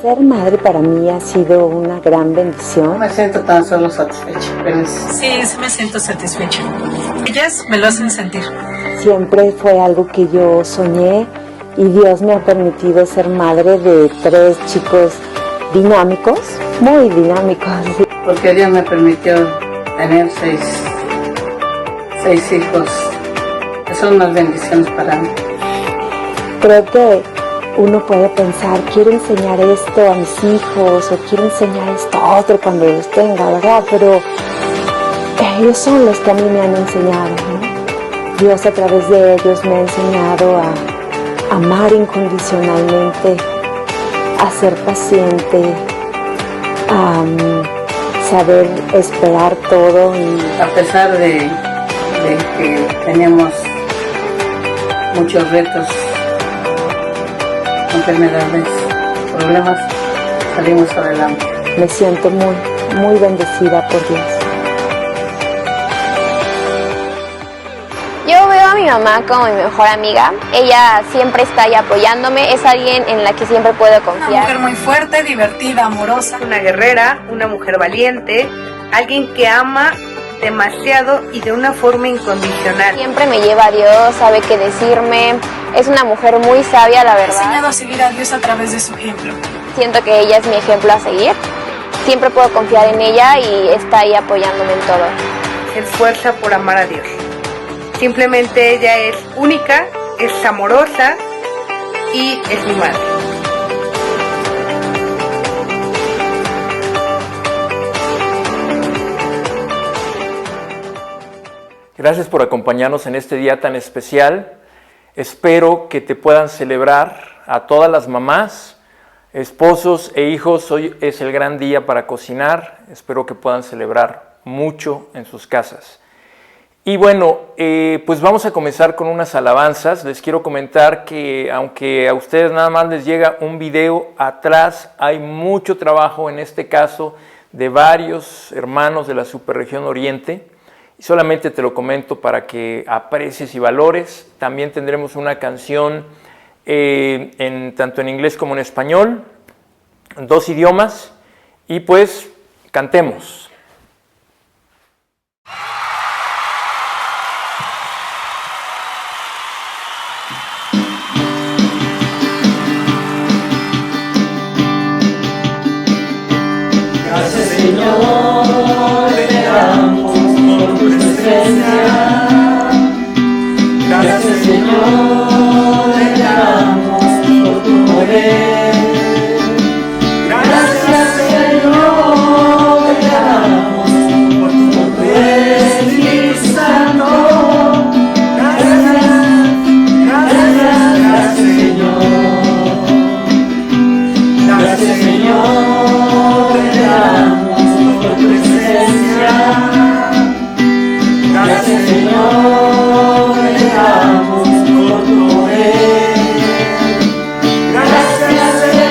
Ser madre para mí ha sido una gran bendición. No me siento tan solo satisfecha, feliz. Sí, sí me siento satisfecha. Ellas me lo hacen sentir. Siempre fue algo que yo soñé y Dios me ha permitido ser madre de 3 chicos dinámicos, muy dinámicos. Porque Dios me permitió tener 6 hijos, que son unas bendiciones para mí. Creo que uno puede pensar, quiero enseñar esto a mis hijos o quiero enseñar esto a otro cuando los tenga, ¿verdad? Pero ellos son los que a mí me han enseñado, ¿no? Dios a través de ellos me ha enseñado a amar incondicionalmente, a ser paciente, a saber esperar todo. Y a pesar de que teníamos muchos retos, enfermedades, problemas, salimos adelante. Me siento muy bendecida por Dios. Yo veo a mi mamá como mi mejor amiga. Ella siempre está ahí apoyándome. Es alguien en la que siempre puedo Una confiar. mujer muy fuerte, divertida, amorosa. Una guerrera, una mujer valiente, alguien que ama demasiado y de una forma incondicional. Siempre me lleva a Dios, sabe qué decirme. Es una mujer muy sabia, la Me ha verdad. enseñado a seguir a Dios a través de su ejemplo. Siento que ella es mi ejemplo a seguir. Siempre puedo confiar en ella y está ahí apoyándome en todo. Se esfuerza por amar a Dios. Simplemente ella es única, es amorosa y es mi madre. Gracias por acompañarnos en este día tan especial. Espero que te puedan celebrar a todas las mamás, esposos e hijos. Hoy es el gran día para cocinar. Espero que puedan celebrar mucho en sus casas. Y bueno, pues vamos a comenzar con unas alabanzas. Les quiero comentar que aunque a ustedes nada más les llega un video, atrás hay mucho trabajo, en este caso, de varios hermanos de la Superregión Oriente. Y solamente te lo comento para que aprecies y valores. También tendremos una canción tanto en inglés como en español, en 2 idiomas. Y pues, cantemos. Gracias, Señor, te damos por tu presencia. Gracias, Señor, te damos por tu poder. Gracias, Señor, te damos por tu Espíritu Santo. Gracias, Señor. Gracias, Señor. Gracias, Señor, te damos por tu poder. Gracias, Señor.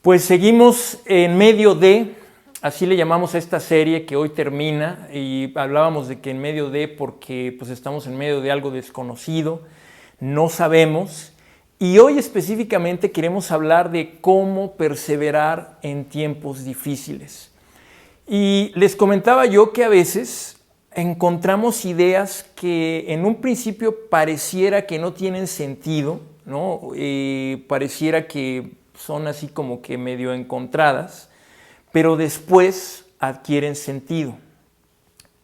Pues seguimos en medio de, así le llamamos a esta serie que hoy termina, y hablábamos de que en medio de porque pues estamos en medio de algo desconocido, no sabemos, y hoy específicamente queremos hablar de cómo perseverar en tiempos difíciles. Y les comentaba yo que a veces encontramos ideas que en un principio pareciera que no tienen sentido, ¿no? Pareciera que son así como que medio encontradas, pero después adquieren sentido.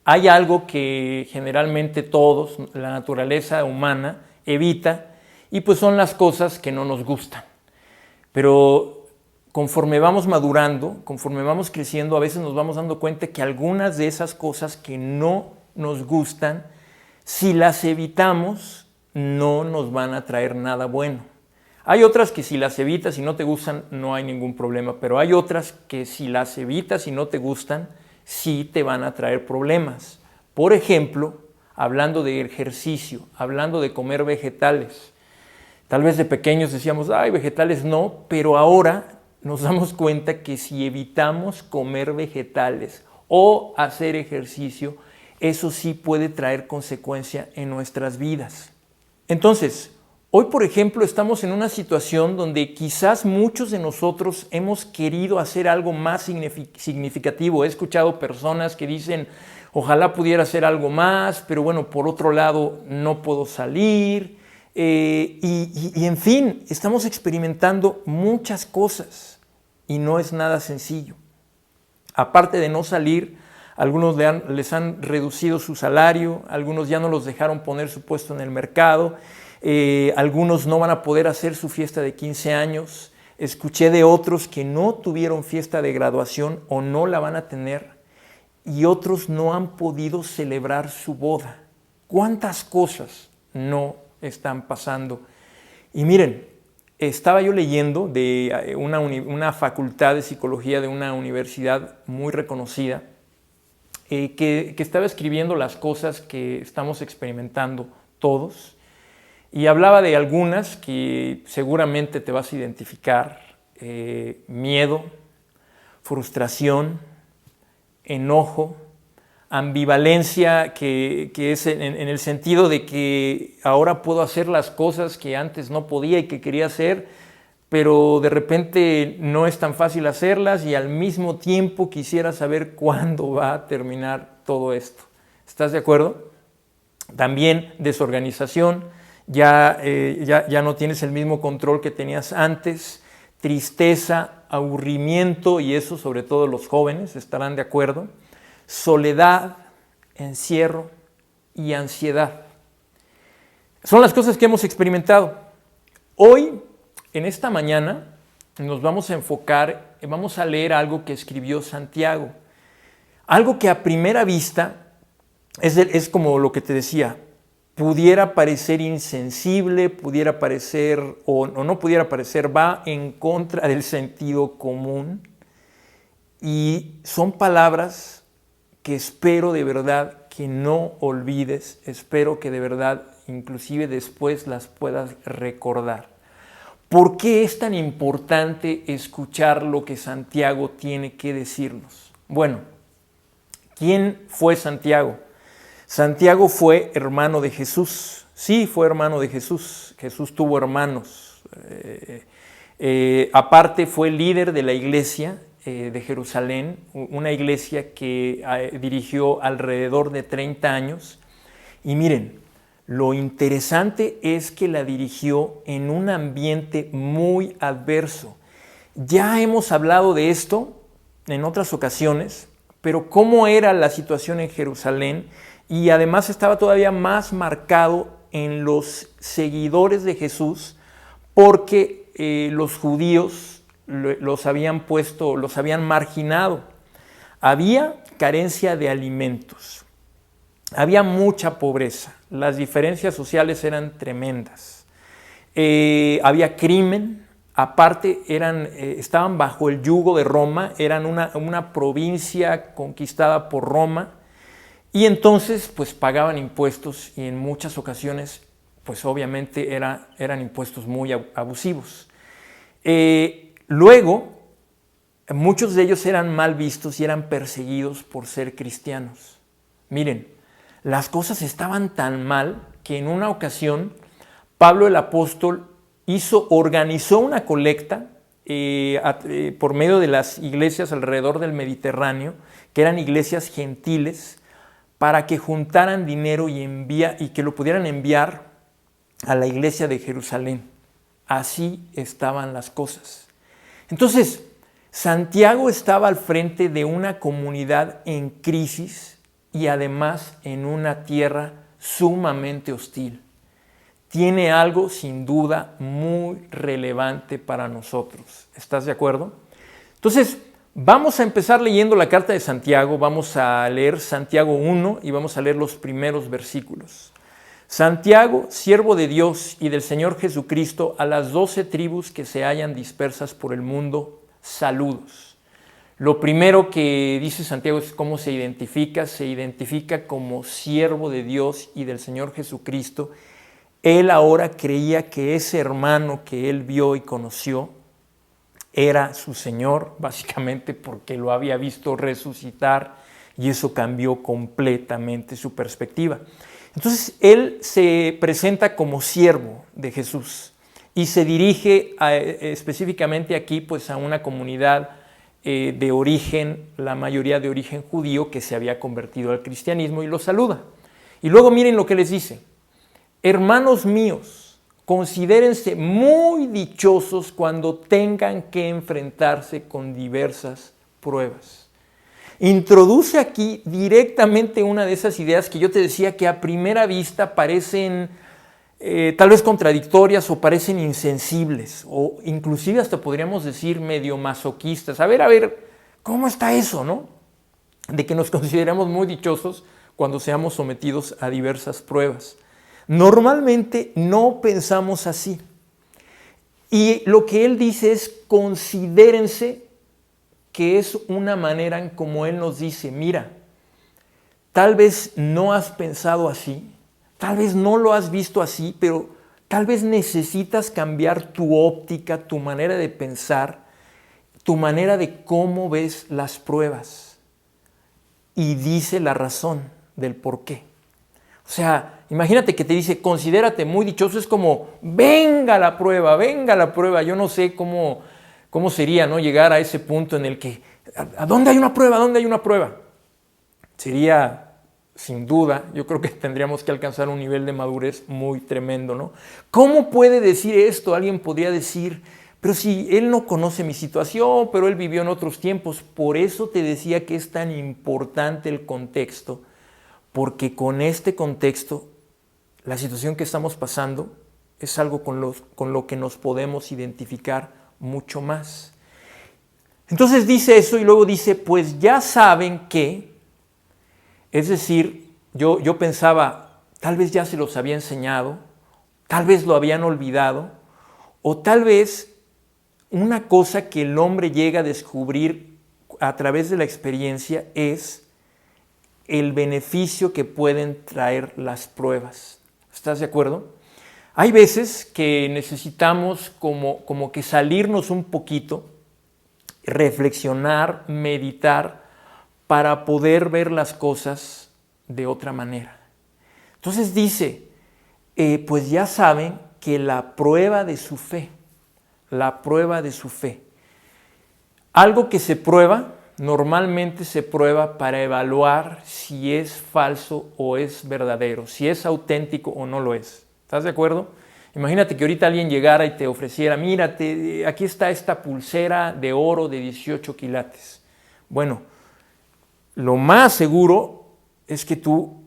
Hay algo que generalmente todos, la naturaleza humana, evita, y pues son las cosas que no nos gustan. Pero conforme vamos madurando, conforme vamos creciendo, a veces nos vamos dando cuenta que algunas de esas cosas que no nos gustan, si las evitamos, no nos van a traer nada bueno. Hay otras que si las evitas y no te gustan, no hay ningún problema, pero hay otras que si las evitas y no te gustan, sí te van a traer problemas. Por ejemplo, hablando de ejercicio, hablando de comer vegetales. Tal vez de pequeños decíamos, ay, vegetales no, pero ahora nos damos cuenta que si evitamos comer vegetales o hacer ejercicio, eso sí puede traer consecuencia en nuestras vidas. Entonces, hoy, por ejemplo, estamos en una situación donde quizás muchos de nosotros hemos querido hacer algo más significativo. He escuchado personas que dicen, ojalá pudiera hacer algo más, pero bueno, por otro lado, no puedo salir. Y en fin, estamos experimentando muchas cosas y no es nada sencillo. Aparte de no salir, algunos les han reducido su salario, algunos ya no los dejaron poner su puesto en el mercado. Algunos no van a poder hacer su fiesta de 15 años. Escuché de otros que no tuvieron fiesta de graduación o no la van a tener, y otros no han podido celebrar su boda. ¿Cuántas cosas no están pasando? Y miren, estaba yo leyendo de una facultad de psicología de una universidad muy reconocida, que estaba escribiendo las cosas que estamos experimentando todos. Y hablaba de algunas que seguramente te vas a identificar: miedo, frustración, enojo, ambivalencia, que es en el sentido de que ahora puedo hacer las cosas que antes no podía y que quería hacer, pero de repente no es tan fácil hacerlas, y al mismo tiempo quisiera saber cuándo va a terminar todo esto. ¿Estás de acuerdo? También desorganización. Ya no tienes el mismo control que tenías antes, tristeza, aburrimiento, y eso sobre todo los jóvenes estarán de acuerdo, soledad, encierro y ansiedad. Son las cosas que hemos experimentado. Hoy, en esta mañana, nos vamos a enfocar, vamos a leer algo que escribió Santiago, algo que a primera vista es como lo que te decía, pudiera parecer insensible, pudiera parecer o no pudiera parecer, va en contra del sentido común, y son palabras que espero de verdad que no olvides, espero que de verdad inclusive después las puedas recordar. ¿Por qué es tan importante escuchar lo que Santiago tiene que decirnos? Bueno, ¿quién fue Santiago? Santiago fue hermano de Jesús. Sí, fue hermano de Jesús. Jesús tuvo hermanos. Aparte fue líder de la iglesia de Jerusalén, una iglesia que dirigió alrededor de 30 años. Y miren, lo interesante es que la dirigió en un ambiente muy adverso. Ya hemos hablado de esto en otras ocasiones, pero cómo era la situación en Jerusalén. Y además estaba todavía más marcado en los seguidores de Jesús, porque los judíos los habían marginado. Había carencia de alimentos, había mucha pobreza, las diferencias sociales eran tremendas, había crimen, aparte estaban bajo el yugo de Roma, eran una provincia conquistada por Roma. Y entonces pues pagaban impuestos, y en muchas ocasiones pues obviamente eran impuestos muy abusivos. Luego muchos de ellos eran mal vistos y eran perseguidos por ser cristianos. Miren, las cosas estaban tan mal que en una ocasión Pablo el apóstol organizó una colecta por medio de las iglesias alrededor del Mediterráneo, que eran iglesias gentiles, para que juntaran dinero y que lo pudieran enviar a la iglesia de Jerusalén. Así estaban las cosas. Entonces, Santiago estaba al frente de una comunidad en crisis y además en una tierra sumamente hostil. Tiene algo sin duda muy relevante para nosotros. ¿Estás de acuerdo? Entonces, vamos a empezar leyendo la carta de Santiago. Vamos a leer Santiago 1 y vamos a leer los primeros versículos. Santiago, siervo de Dios y del Señor Jesucristo, a las 12 tribus que se hallan dispersas por el mundo, saludos. Lo primero que dice Santiago es cómo se identifica. Se identifica como siervo de Dios y del Señor Jesucristo. Él ahora creía que ese hermano que él vio y conoció era su Señor, básicamente porque lo había visto resucitar y eso cambió completamente su perspectiva. Entonces él se presenta como siervo de Jesús y se dirige específicamente aquí pues a una comunidad de origen, la mayoría de origen judío, que se había convertido al cristianismo, y los saluda. Y luego miren lo que les dice: hermanos míos, considérense muy dichosos cuando tengan que enfrentarse con diversas pruebas. Introduce aquí directamente una de esas ideas que yo te decía que a primera vista parecen tal vez contradictorias o parecen insensibles o inclusive hasta podríamos decir medio masoquistas. A ver, ¿cómo está eso, no? De que nos consideramos muy dichosos cuando seamos sometidos a diversas pruebas. Normalmente no pensamos así. Y lo que él dice es: considérense, que es una manera en como él nos dice, mira, tal vez no has pensado así, tal vez no lo has visto así, pero tal vez necesitas cambiar tu óptica, tu manera de pensar, tu manera de cómo ves las pruebas. Y dice la razón del por qué. O sea, imagínate que te dice, considérate muy dichoso, es como, venga la prueba. Yo no sé cómo sería, ¿no?, llegar a ese punto en el que, ¿a dónde hay una prueba? ¿Dónde hay una prueba? Sería, sin duda, yo creo que tendríamos que alcanzar un nivel de madurez muy tremendo, ¿no? ¿Cómo puede decir esto? Alguien podría decir, pero si él no conoce mi situación, pero él vivió en otros tiempos. Por eso te decía que es tan importante el contexto, porque con este contexto, la situación que estamos pasando es algo con lo que nos podemos identificar mucho más. Entonces dice eso y luego dice, pues ya saben que, es decir, yo pensaba, tal vez ya se los había enseñado, tal vez lo habían olvidado, o tal vez una cosa que el hombre llega a descubrir a través de la experiencia es el beneficio que pueden traer las pruebas. ¿Estás de acuerdo? Hay veces que necesitamos como que salirnos un poquito, reflexionar, meditar, para poder ver las cosas de otra manera. Entonces dice, pues ya saben que la prueba de su fe, algo que se prueba, normalmente se prueba para evaluar si es falso o es verdadero, si es auténtico o no lo es. ¿Estás de acuerdo? Imagínate que ahorita alguien llegara y te ofreciera, mírate, aquí está esta pulsera de oro de 18 quilates. Bueno, lo más seguro es que tú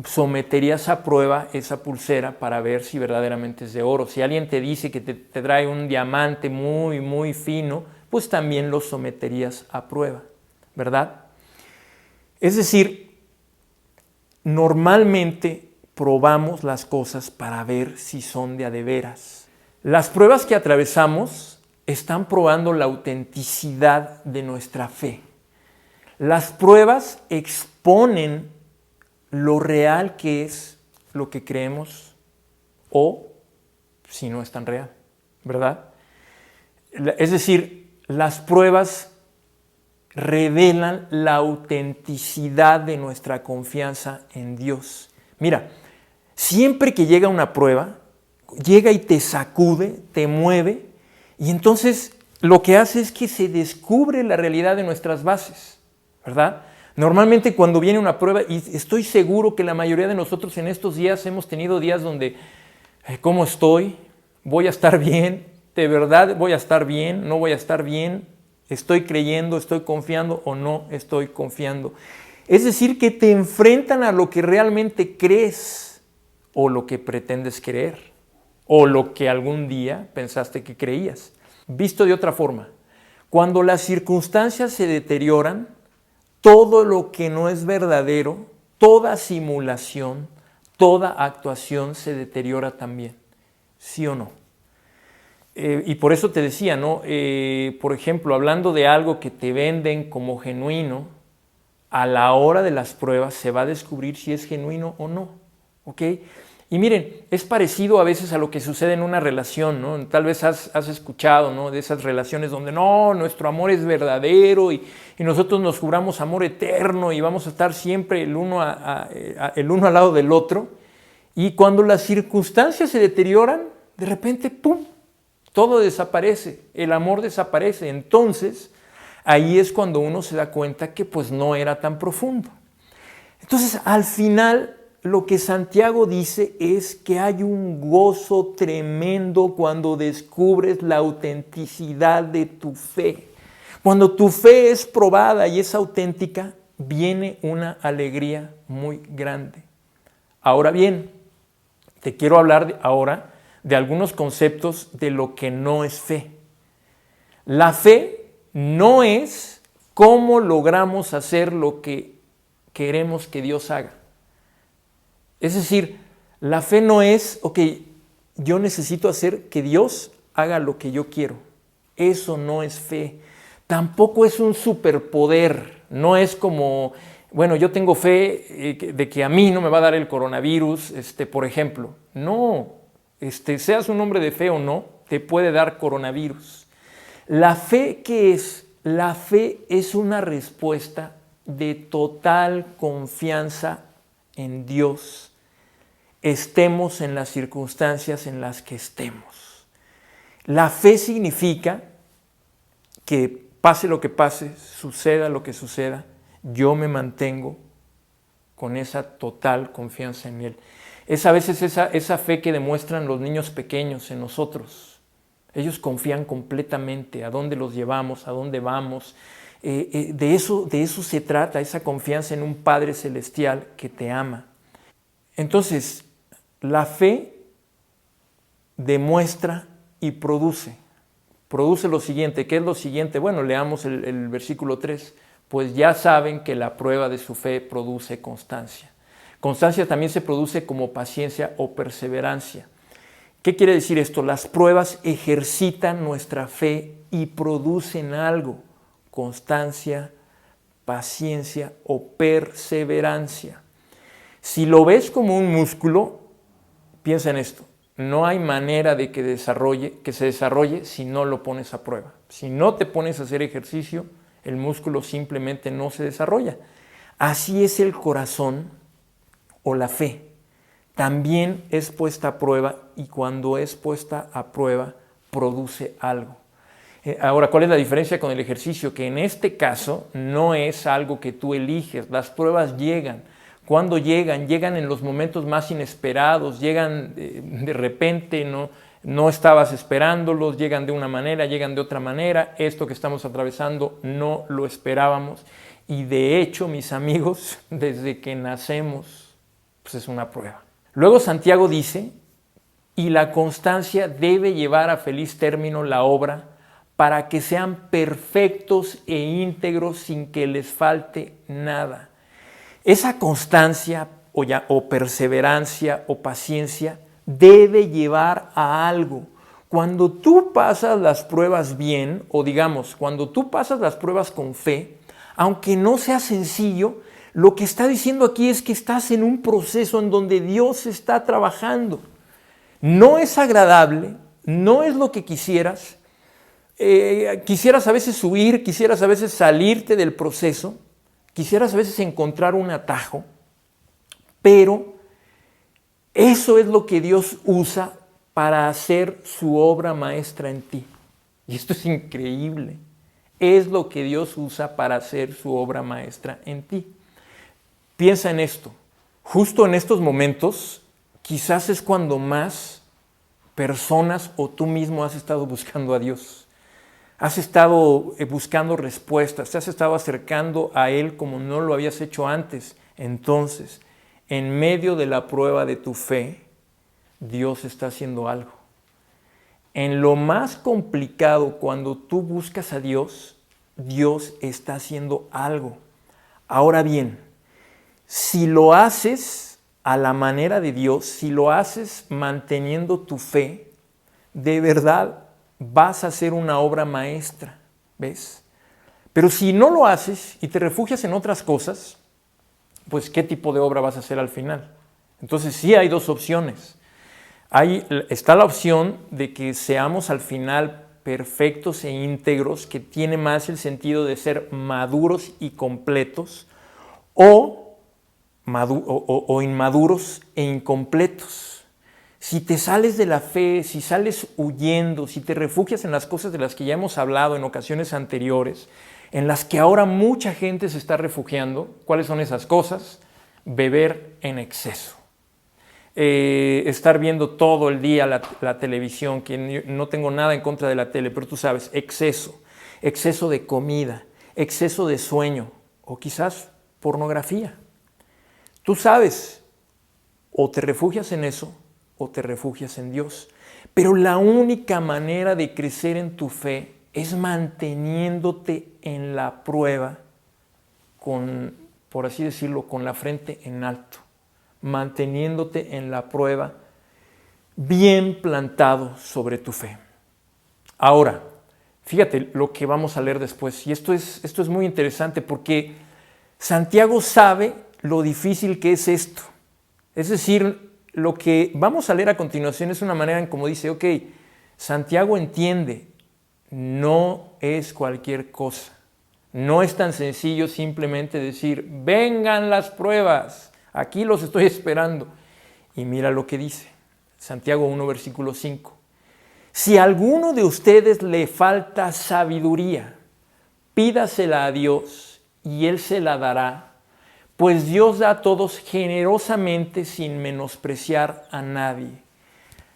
someterías a prueba esa pulsera para ver si verdaderamente es de oro. Si alguien te dice que te trae un diamante muy, muy fino, pues también lo someterías a prueba, ¿verdad? Es decir, normalmente probamos las cosas para ver si son de a de veras. Las pruebas que atravesamos están probando la autenticidad de nuestra fe. Las pruebas exponen lo real que es lo que creemos o si no es tan real, ¿verdad? Es decir, las pruebas revelan la autenticidad de nuestra confianza en Dios. Mira, siempre que llega una prueba, llega y te sacude, te mueve, y entonces lo que hace es que se descubre la realidad de nuestras bases, ¿verdad? Normalmente cuando viene una prueba, y estoy seguro que la mayoría de nosotros en estos días hemos tenido días donde, ¿cómo estoy? ¿Voy a estar bien? ¿De verdad voy a estar bien? ¿No voy a estar bien? ¿Estoy creyendo? ¿Estoy confiando o no estoy confiando? Es decir, que te enfrentan a lo que realmente crees o lo que pretendes creer o lo que algún día pensaste que creías. Visto de otra forma, cuando las circunstancias se deterioran, todo lo que no es verdadero, toda simulación, toda actuación se deteriora también, ¿sí o no? Y por eso te decía, ¿no? Por ejemplo, hablando de algo que te venden como genuino, a la hora de las pruebas se va a descubrir si es genuino o no, ¿ok? Y miren, es parecido a veces a lo que sucede en una relación, ¿no? Tal vez has escuchado, ¿no? De esas relaciones donde no, nuestro amor es verdadero y nosotros nos juramos amor eterno y vamos a estar siempre el uno al lado del otro. Y cuando las circunstancias se deterioran, de repente, ¡pum!, todo desaparece, el amor desaparece. Entonces, ahí es cuando uno se da cuenta que pues no era tan profundo. Entonces, al final, lo que Santiago dice es que hay un gozo tremendo cuando descubres la autenticidad de tu fe. Cuando tu fe es probada y es auténtica, viene una alegría muy grande. Ahora bien, te quiero hablar ahora de algunos conceptos de lo que no es fe. La fe no es cómo logramos hacer lo que queremos que Dios haga. Es decir, la fe no es, ok, yo necesito hacer que Dios haga lo que yo quiero. Eso no es fe. Tampoco es un superpoder. No es como, bueno, yo tengo fe de que a mí no me va a dar el coronavirus, por ejemplo. No, seas un hombre de fe o no, te puede dar coronavirus. La fe, ¿qué es? La fe es una respuesta de total confianza en Dios, estemos en las circunstancias en las que estemos. La fe significa que pase lo que pase, suceda lo que suceda, yo me mantengo con esa total confianza en Él. Es a veces esa fe que demuestran los niños pequeños en nosotros. Ellos confían completamente a dónde los llevamos, a dónde vamos. De eso se trata, esa confianza en un Padre Celestial que te ama. Entonces, la fe demuestra y produce lo siguiente. ¿Qué es lo siguiente? Bueno, leamos el versículo 3. Pues ya saben que la prueba de su fe produce constancia. Constancia también se produce como paciencia o perseverancia. ¿Qué quiere decir esto? Las pruebas ejercitan nuestra fe y producen algo. Constancia, paciencia o perseverancia. Si lo ves como un músculo, piensa en esto. No hay manera de que se desarrolle si no lo pones a prueba. Si no te pones a hacer ejercicio, el músculo simplemente no se desarrolla. Así es el corazón o la fe. También es puesta a prueba y cuando es puesta a prueba produce algo. Ahora, ¿cuál es la diferencia con el ejercicio? Que en este caso no es algo que tú eliges. Las pruebas llegan. Cuando llegan? Llegan en los momentos más inesperados, llegan de repente, no estabas esperándolos, llegan de una manera, llegan de otra manera. Esto que estamos atravesando no lo esperábamos. Y de hecho, mis amigos, desde que nacemos, pues es una prueba. Luego Santiago dice, y la constancia debe llevar a feliz término la obra para que sean perfectos e íntegros sin que les falte nada. Esa constancia o perseverancia o paciencia debe llevar a algo. Cuando tú pasas las pruebas bien, o digamos, cuando tú pasas las pruebas con fe, aunque no sea sencillo, lo que está diciendo aquí es que estás en un proceso en donde Dios está trabajando. No es agradable, no es lo que quisieras, quisieras a veces huir, quisieras a veces salirte del proceso, quisieras a veces encontrar un atajo, pero eso es lo que Dios usa para hacer su obra maestra en ti. Y esto es increíble. Es lo que Dios usa para hacer su obra maestra en ti. Piensa en esto. Justo en estos momentos, quizás es cuando más personas o tú mismo has estado buscando a Dios. Has estado buscando respuestas, te has estado acercando a Él como no lo habías hecho antes. Entonces, en medio de la prueba de tu fe, Dios está haciendo algo. En lo más complicado, cuando tú buscas a Dios, Dios está haciendo algo. Ahora bien, si lo haces a la manera de Dios, si lo haces manteniendo tu fe, de verdad vas a hacer una obra maestra, ¿ves? Pero si no lo haces y te refugias en otras cosas, pues ¿qué tipo de obra vas a hacer al final? Entonces sí hay dos opciones. Está la opción de que seamos al final perfectos e íntegros, que tiene más el sentido de ser maduros y completos, o inmaduros e incompletos. Si te sales de la fe, si sales huyendo, si te refugias en las cosas de las que ya hemos hablado en ocasiones anteriores, en las que ahora mucha gente se está refugiando, ¿cuáles son esas cosas? Beber en exceso. Estar viendo todo el día la televisión, que no tengo nada en contra de la tele, pero tú sabes, exceso de comida, exceso de sueño, o quizás pornografía. Tú sabes, o te refugias en eso, o te refugias en Dios. Pero la única manera de crecer en tu fe es manteniéndote en la prueba, por así decirlo, con la frente en alto. Manteniéndote en la prueba, bien plantado sobre tu fe. Ahora, fíjate lo que vamos a leer después, y esto es muy interesante porque Santiago sabe lo difícil que es esto. Es decir, lo que vamos a leer a continuación es una manera en como dice, ok, Santiago entiende, no es cualquier cosa. No es tan sencillo simplemente decir, vengan las pruebas, aquí los estoy esperando. Y mira lo que dice, Santiago 1, versículo 5. Si a alguno de ustedes le falta sabiduría, pídasela a Dios y Él se la dará, pues Dios da a todos generosamente sin menospreciar a nadie.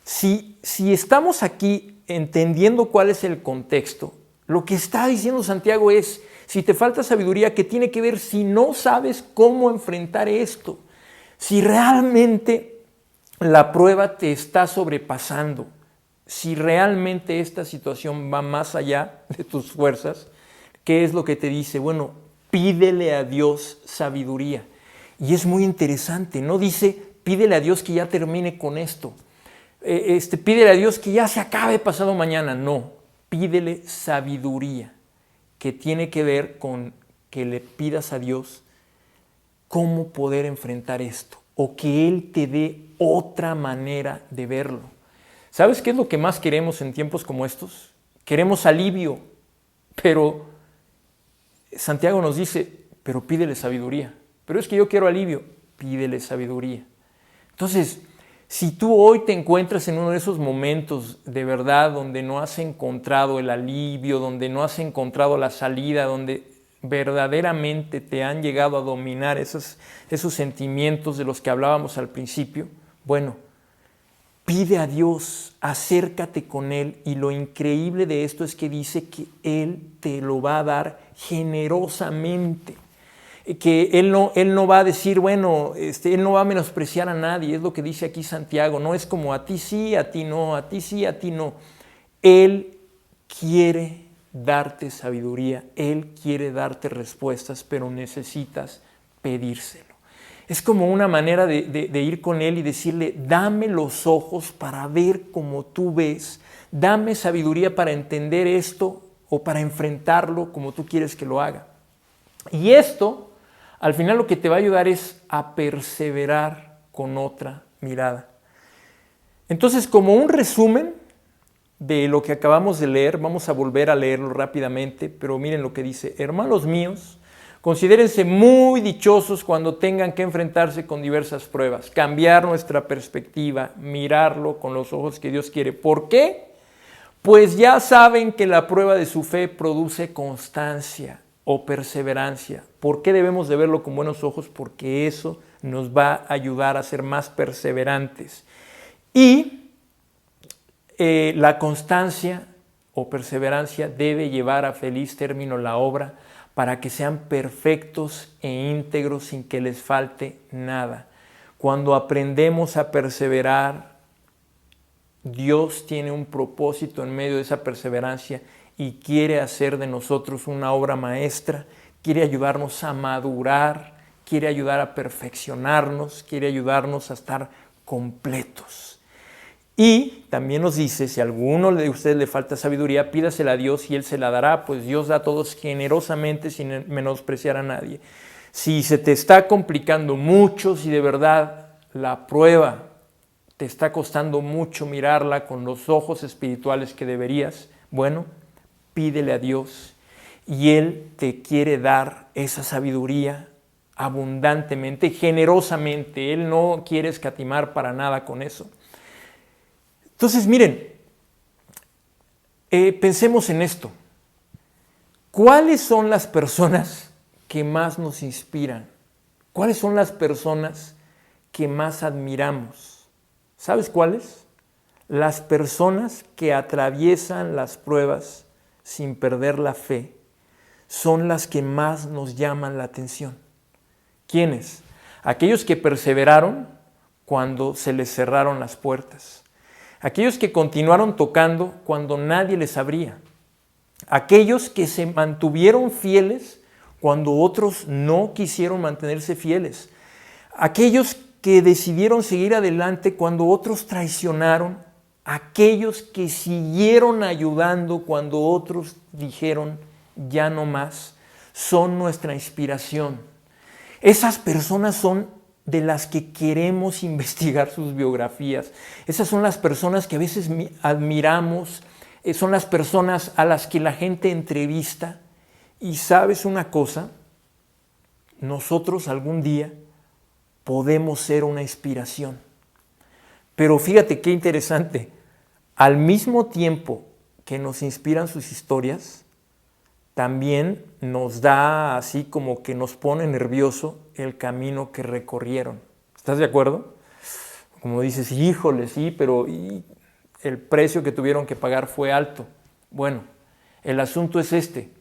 Si estamos aquí entendiendo cuál es el contexto, lo que está diciendo Santiago es, si te falta sabiduría, ¿qué tiene que ver si no sabes cómo enfrentar esto? Si realmente la prueba te está sobrepasando, si realmente esta situación va más allá de tus fuerzas, ¿qué es lo que te dice? Bueno, pídele a Dios sabiduría. Y es muy interesante, no dice, pídele a Dios que ya termine con esto. Pídele a Dios que ya se acabe pasado mañana. No, pídele sabiduría, que tiene que ver con que le pidas a Dios cómo poder enfrentar esto, o que Él te dé otra manera de verlo. ¿Sabes qué es lo que más queremos en tiempos como estos? Queremos alivio, pero Santiago nos dice, pero pídele sabiduría. Pero es que yo quiero alivio, pídele sabiduría. Entonces, si tú hoy te encuentras en uno de esos momentos de verdad donde no has encontrado el alivio, donde no has encontrado la salida, donde verdaderamente te han llegado a dominar esos sentimientos de los que hablábamos al principio, bueno, pide a Dios, acércate con Él, y lo increíble de esto es que dice que Él te lo va a dar generosamente, que Él no va a decir, bueno, Él no va a menospreciar a nadie, es lo que dice aquí Santiago, no es como a ti sí, a ti no, a ti sí, a ti no. Él quiere darte sabiduría, Él quiere darte respuestas, pero necesitas pedírselo. Es como una manera de ir con Él y decirle, dame los ojos para ver como tú ves, dame sabiduría para entender esto o para enfrentarlo como tú quieres que lo haga. Y esto, al final lo que te va a ayudar es a perseverar con otra mirada. Entonces, como un resumen, de lo que acabamos de leer. Vamos a volver a leerlo rápidamente, pero miren lo que dice: hermanos míos, considérense muy dichosos cuando tengan que enfrentarse con diversas pruebas, cambiar nuestra perspectiva, mirarlo con los ojos que Dios quiere. ¿Por qué? Pues ya saben que la prueba de su fe produce constancia o perseverancia. ¿Por qué debemos de verlo con buenos ojos? Porque eso nos va a ayudar a ser más perseverantes. Y la constancia o perseverancia debe llevar a feliz término la obra para que sean perfectos e íntegros sin que les falte nada. Cuando aprendemos a perseverar, Dios tiene un propósito en medio de esa perseverancia y quiere hacer de nosotros una obra maestra, quiere ayudarnos a madurar, quiere ayudar a perfeccionarnos, quiere ayudarnos a estar completos. Y también nos dice, si a alguno de ustedes le falta sabiduría, pídasela a Dios y Él se la dará, pues Dios da a todos generosamente sin menospreciar a nadie. Si se te está complicando mucho, si de verdad la prueba te está costando mucho mirarla con los ojos espirituales que deberías, bueno, pídele a Dios y Él te quiere dar esa sabiduría abundantemente, generosamente. Él no quiere escatimar para nada con eso. Entonces, miren, pensemos en esto. ¿Cuáles son las personas que más nos inspiran? ¿Cuáles son las personas que más admiramos? ¿Sabes cuáles? Las personas que atraviesan las pruebas sin perder la fe son las que más nos llaman la atención. ¿Quiénes? Aquellos que perseveraron cuando se les cerraron las puertas. Aquellos que continuaron tocando cuando nadie les abría. Aquellos que se mantuvieron fieles cuando otros no quisieron mantenerse fieles. Aquellos que decidieron seguir adelante cuando otros traicionaron. Aquellos que siguieron ayudando cuando otros dijeron ya no más. Son nuestra inspiración. Esas personas son de las que queremos investigar sus biografías. Esas son las personas que a veces admiramos, son las personas a las que la gente entrevista. Y ¿sabes una cosa? Nosotros algún día podemos ser una inspiración. Pero fíjate qué interesante, al mismo tiempo que nos inspiran sus historias, también nos da así como que nos pone nervioso el camino que recorrieron. ¿Estás de acuerdo? Como dices, híjole, sí, pero el precio que tuvieron que pagar fue alto. Bueno, el asunto es este.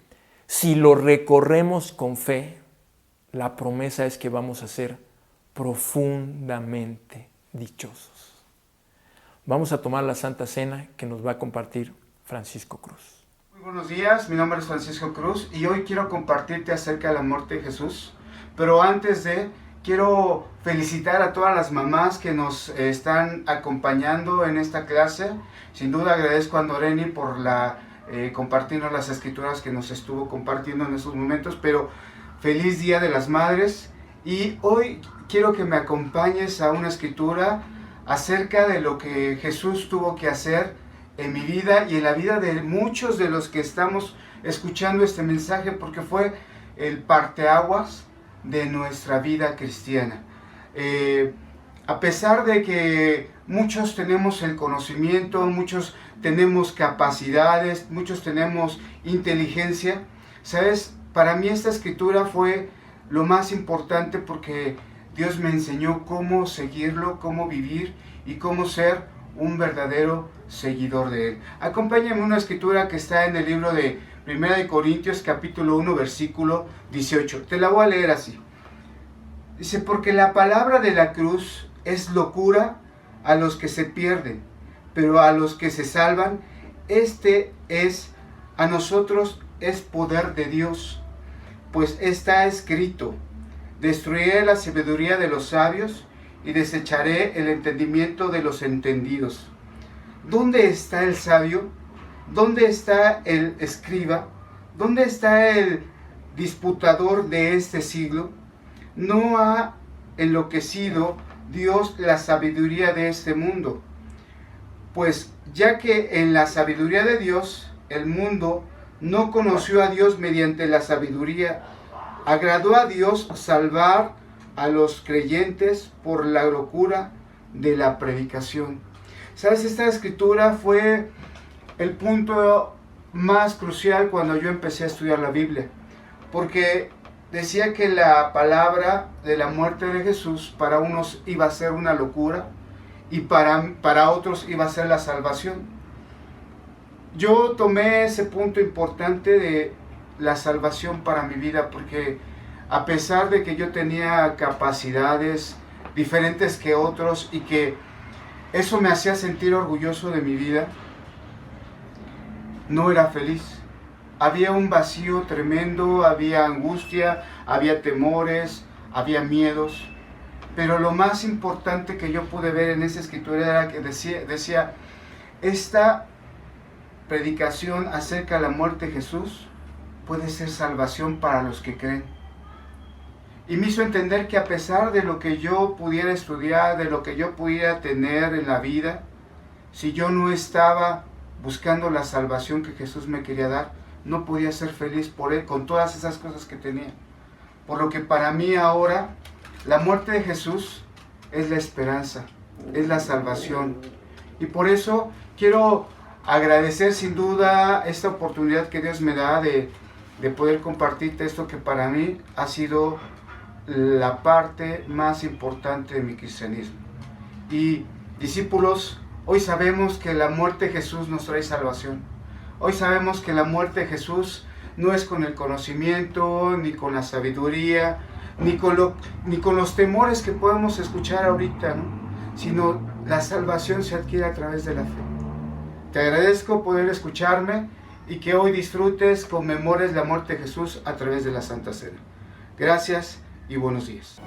Si lo recorremos con fe, la promesa es que vamos a ser profundamente dichosos. Vamos a tomar la Santa Cena que nos va a compartir Francisco Cruz. Muy buenos días, mi nombre es Francisco Cruz y hoy quiero compartirte acerca de la muerte de Jesús. Pero antes quiero felicitar a todas las mamás que nos están acompañando en esta clase. Sin duda agradezco a Noreni por compartirnos las escrituras que nos estuvo compartiendo en estos momentos, pero feliz Día de las Madres. Y hoy quiero que me acompañes a una escritura acerca de lo que Jesús tuvo que hacer en mi vida y en la vida de muchos de los que estamos escuchando este mensaje, porque fue el parteaguas de nuestra vida cristiana. A pesar de que muchos tenemos el conocimiento, muchos tenemos capacidades, muchos tenemos inteligencia, ¿sabes? Para mí esta escritura fue lo más importante porque Dios me enseñó cómo seguirlo, cómo vivir y cómo ser un verdadero seguidor de Él. Acompáñame a una escritura que está en el libro de 1 Corintios capítulo 1 versículo 18. Te la voy a leer así. Dice, porque la palabra de la cruz es locura a los que se pierden, pero a los que se salvan, a nosotros es poder de Dios. Pues está escrito, destruiré la sabiduría de los sabios y desecharé el entendimiento de los entendidos. ¿Dónde está el sabio? ¿Dónde está el escriba? ¿Dónde está el disputador de este siglo? No ha enloquecido Dios la sabiduría de este mundo. Pues ya que en la sabiduría de Dios el mundo no conoció a Dios mediante la sabiduría, agradó a Dios salvar a los creyentes por la locura de la predicación. ¿Sabes? Esta escritura fue el punto más crucial cuando yo empecé a estudiar la Biblia, porque decía que la palabra de la muerte de Jesús para unos iba a ser una locura y para otros iba a ser la salvación. Yo tomé ese punto importante de la salvación para mi vida, porque a pesar de que yo tenía capacidades diferentes que otros y que eso me hacía sentir orgulloso de mi vida, no era feliz. Había un vacío tremendo, había angustia, había temores, había miedos. Pero lo más importante que yo pude ver en esa escritura era que decía, esta predicación acerca de la muerte de Jesús puede ser salvación para los que creen. Y me hizo entender que a pesar de lo que yo pudiera estudiar, de lo que yo pudiera tener en la vida, si yo no estaba buscando la salvación que Jesús me quería dar, no podía ser feliz por Él, con todas esas cosas que tenía. Por lo que para mí ahora, la muerte de Jesús es la esperanza, es la salvación. Y por eso quiero agradecer sin duda esta oportunidad que Dios me da de poder compartirte esto que para mí ha sido la parte más importante de mi cristianismo. Y discípulos, hoy sabemos que la muerte de Jesús nos trae salvación. Hoy sabemos que la muerte de Jesús no es con el conocimiento, ni con la sabiduría, ni con los temores que podemos escuchar ahorita, ¿no? Sino la salvación se adquiere a través de la fe. Te agradezco poder escucharme y que hoy disfrutes, conmemores la muerte de Jesús a través de la Santa Cena. Gracias y buenos días.